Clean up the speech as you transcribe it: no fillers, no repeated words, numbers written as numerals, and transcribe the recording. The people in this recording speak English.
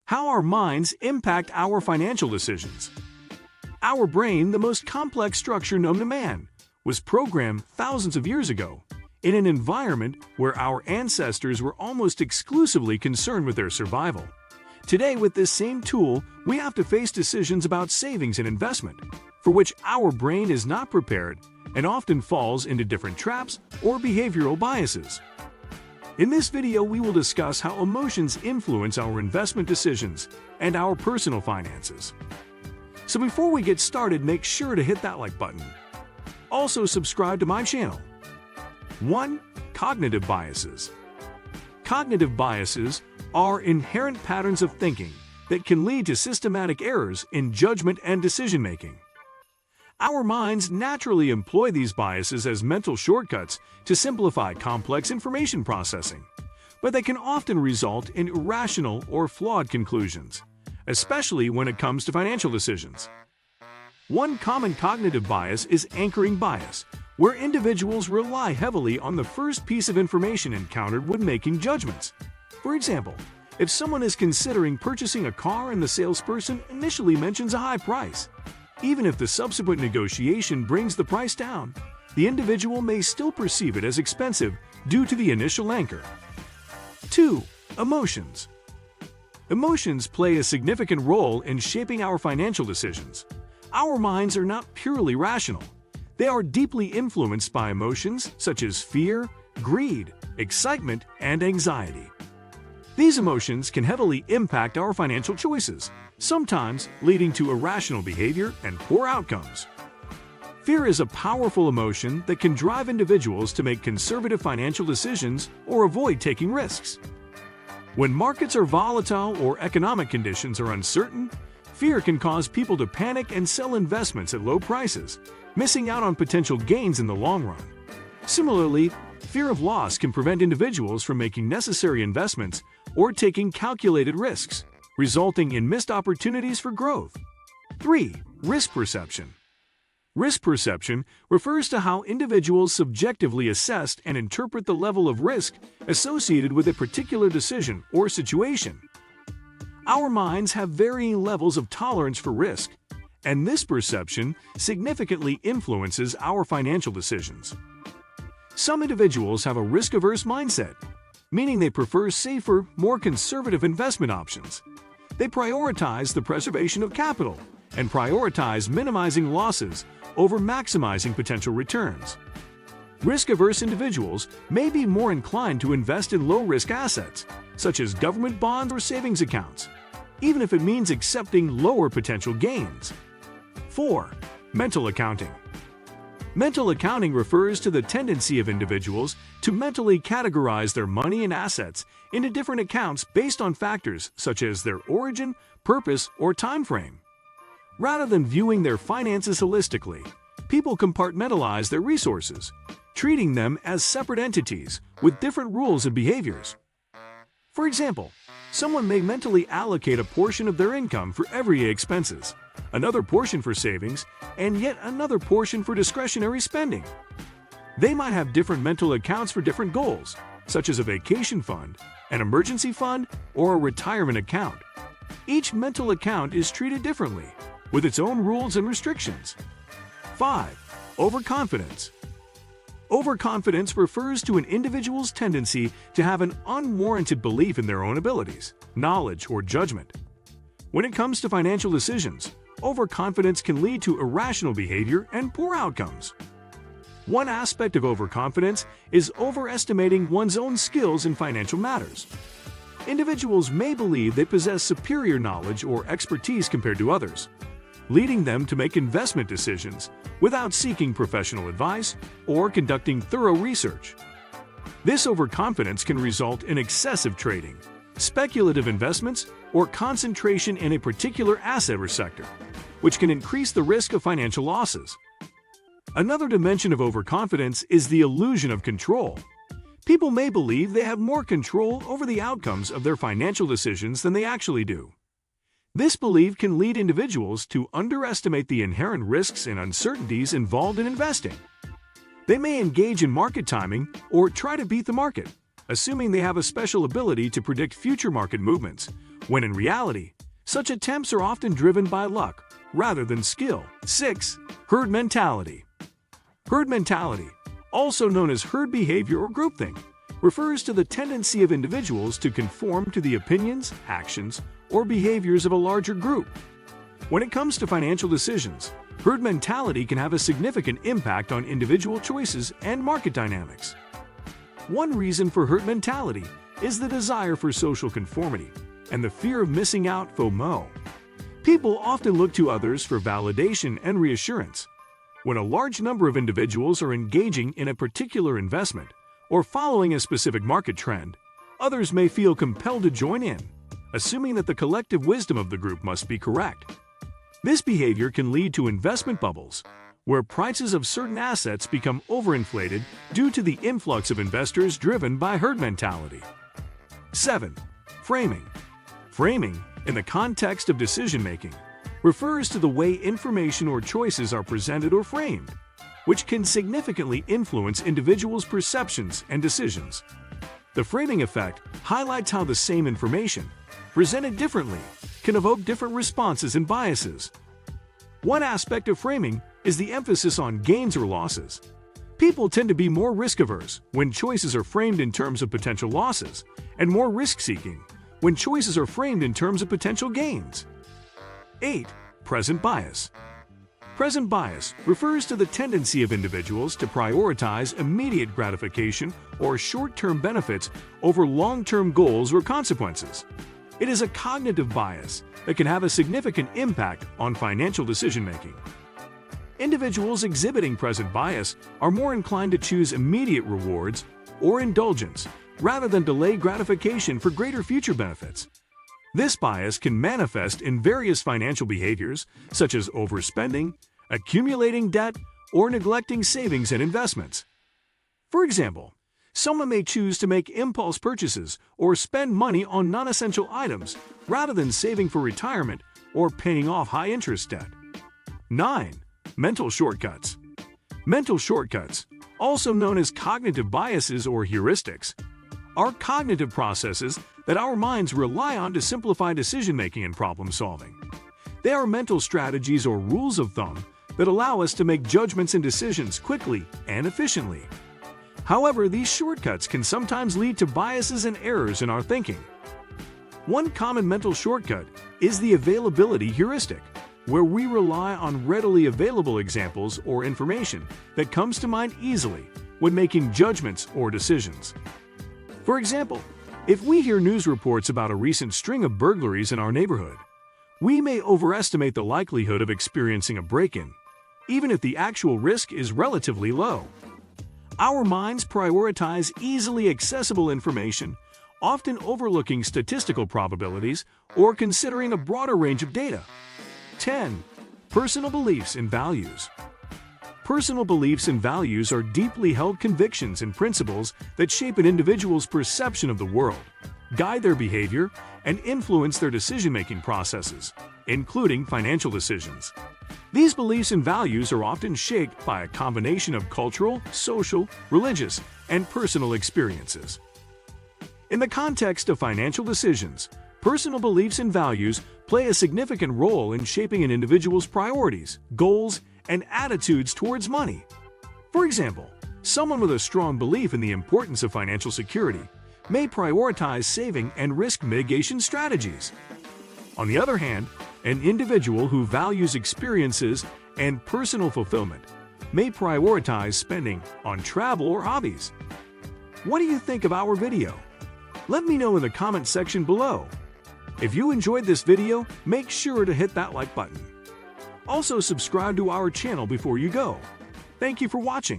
How our minds impact our financial decisions. Our brain, the most complex structure known to man, was programmed thousands of years ago in an environment where our ancestors were almost exclusively concerned with their survival. Today, with this same tool, we have to face decisions about savings and investment, for which our brain is not prepared and often falls into different traps or behavioral biases. In this video, we will discuss how emotions influence our investment decisions and our personal finances. So before we get started, make sure to hit that like button. Also, subscribe to my channel. 1. Cognitive biases. Cognitive biases are inherent patterns of thinking that can lead to systematic errors in judgment and decision-making. Our minds naturally employ these biases as mental shortcuts to simplify complex information processing, but they can often result in irrational or flawed conclusions, especially when it comes to financial decisions. One common cognitive bias is anchoring bias, where individuals rely heavily on the first piece of information encountered when making judgments. For example, if someone is considering purchasing a car and the salesperson initially mentions a high price, even if the subsequent negotiation brings the price down, the individual may still perceive it as expensive due to the initial anchor. 2. Emotions. Emotions play a significant role in shaping our financial decisions. Our minds are not purely rational. They are deeply influenced by emotions such as fear, greed, excitement, and anxiety. These emotions can heavily impact our financial choices, sometimes leading to irrational behavior and poor outcomes. Fear is a powerful emotion that can drive individuals to make conservative financial decisions or avoid taking risks. When markets are volatile or economic conditions are uncertain, fear can cause people to panic and sell investments at low prices, missing out on potential gains in the long run. Similarly, fear of loss can prevent individuals from making necessary investments or taking calculated risks, resulting in missed opportunities for growth. 3. Risk perception. Risk perception refers to how individuals subjectively assess and interpret the level of risk associated with a particular decision or situation. Our minds have varying levels of tolerance for risk, and this perception significantly influences our financial decisions. Some individuals have a risk-averse mindset, meaning they prefer safer, more conservative investment options. They prioritize the preservation of capital and prioritize minimizing losses over maximizing potential returns. Risk-averse individuals may be more inclined to invest in low-risk assets, such as government bonds or savings accounts, even if it means accepting lower potential gains. 4. Mental accounting. Mental accounting refers to the tendency of individuals to mentally categorize their money and assets into different accounts based on factors such as their origin, purpose, or time frame. Rather than viewing their finances holistically, people compartmentalize their resources, treating them as separate entities with different rules and behaviors. For example, someone may mentally allocate a portion of their income for everyday expenses, another portion for savings, and yet another portion for discretionary spending. They might have different mental accounts for different goals, such as a vacation fund, an emergency fund, or a retirement account. Each mental account is treated differently, with its own rules and restrictions. 5. Overconfidence. Overconfidence refers to an individual's tendency to have an unwarranted belief in their own abilities, knowledge, or judgment. When it comes to financial decisions, overconfidence can lead to irrational behavior and poor outcomes. One aspect of overconfidence is overestimating one's own skills in financial matters. Individuals may believe they possess superior knowledge or expertise compared to others, leading them to make investment decisions without seeking professional advice or conducting thorough research. This overconfidence can result in excessive trading, speculative investments, or concentration in a particular asset or sector, which can increase the risk of financial losses. Another dimension of overconfidence is the illusion of control. People may believe they have more control over the outcomes of their financial decisions than they actually do. This belief can lead individuals to underestimate the inherent risks and uncertainties involved in investing. They may engage in market timing or try to beat the market, assuming they have a special ability to predict future market movements when in reality, such attempts are often driven by luck rather than skill. 6. Herd mentality. Herd mentality, also known as herd behavior or groupthink, refers to the tendency of individuals to conform to the opinions, actions, or behaviors of a larger group. When it comes to financial decisions, herd mentality can have a significant impact on individual choices and market dynamics. One reason for herd mentality is the desire for social conformity and the fear of missing out, FOMO. People often look to others for validation and reassurance. When a large number of individuals are engaging in a particular investment or following a specific market trend, others may feel compelled to join in, assuming that the collective wisdom of the group must be correct. This behavior can lead to investment bubbles, where prices of certain assets become overinflated due to the influx of investors driven by herd mentality. 7. Framing. Framing, in the context of decision-making, refers to the way information or choices are presented or framed, which can significantly influence individuals' perceptions and decisions. The framing effect highlights how the same information, presented differently, can evoke different responses and biases. One aspect of framing is the emphasis on gains or losses. People tend to be more risk-averse when choices are framed in terms of potential losses, and more risk-seeking when choices are framed in terms of potential gains. 8. Present bias. Present bias refers to the tendency of individuals to prioritize immediate gratification or short-term benefits over long-term goals or consequences. It is a cognitive bias that can have a significant impact on financial decision-making. Individuals exhibiting present bias are more inclined to choose immediate rewards or indulgence rather than delay gratification for greater future benefits. This bias can manifest in various financial behaviors, such as overspending, accumulating debt, or neglecting savings and investments. For example, someone may choose to make impulse purchases or spend money on non-essential items rather than saving for retirement or paying off high-interest debt. 9. Mental shortcuts. Mental shortcuts, also known as cognitive biases or heuristics, are cognitive processes that our minds rely on to simplify decision-making and problem-solving. They are mental strategies or rules of thumb that allow us to make judgments and decisions quickly and efficiently. However, these shortcuts can sometimes lead to biases and errors in our thinking. One common mental shortcut is the availability heuristic, where we rely on readily available examples or information that comes to mind easily when making judgments or decisions. For example, if we hear news reports about a recent string of burglaries in our neighborhood, we may overestimate the likelihood of experiencing a break-in, even if the actual risk is relatively low. Our minds prioritize easily accessible information, often overlooking statistical probabilities or considering a broader range of data. 10. Personal beliefs and values. Personal beliefs and values are deeply held convictions and principles that shape an individual's perception of the world, guide their behavior, and influence their decision-making processes, including financial decisions. These beliefs and values are often shaped by a combination of cultural, social, religious, and personal experiences. In the context of financial decisions, personal beliefs and values play a significant role in shaping an individual's priorities, goals, and attitudes towards money. For example, someone with a strong belief in the importance of financial security may prioritize saving and risk mitigation strategies. On the other hand, an individual who values experiences and personal fulfillment may prioritize spending on travel or hobbies. What do you think of our video? Let me know in the comment section below. If you enjoyed this video, make sure to hit that like button. Also, subscribe to our channel before you go. Thank you for watching.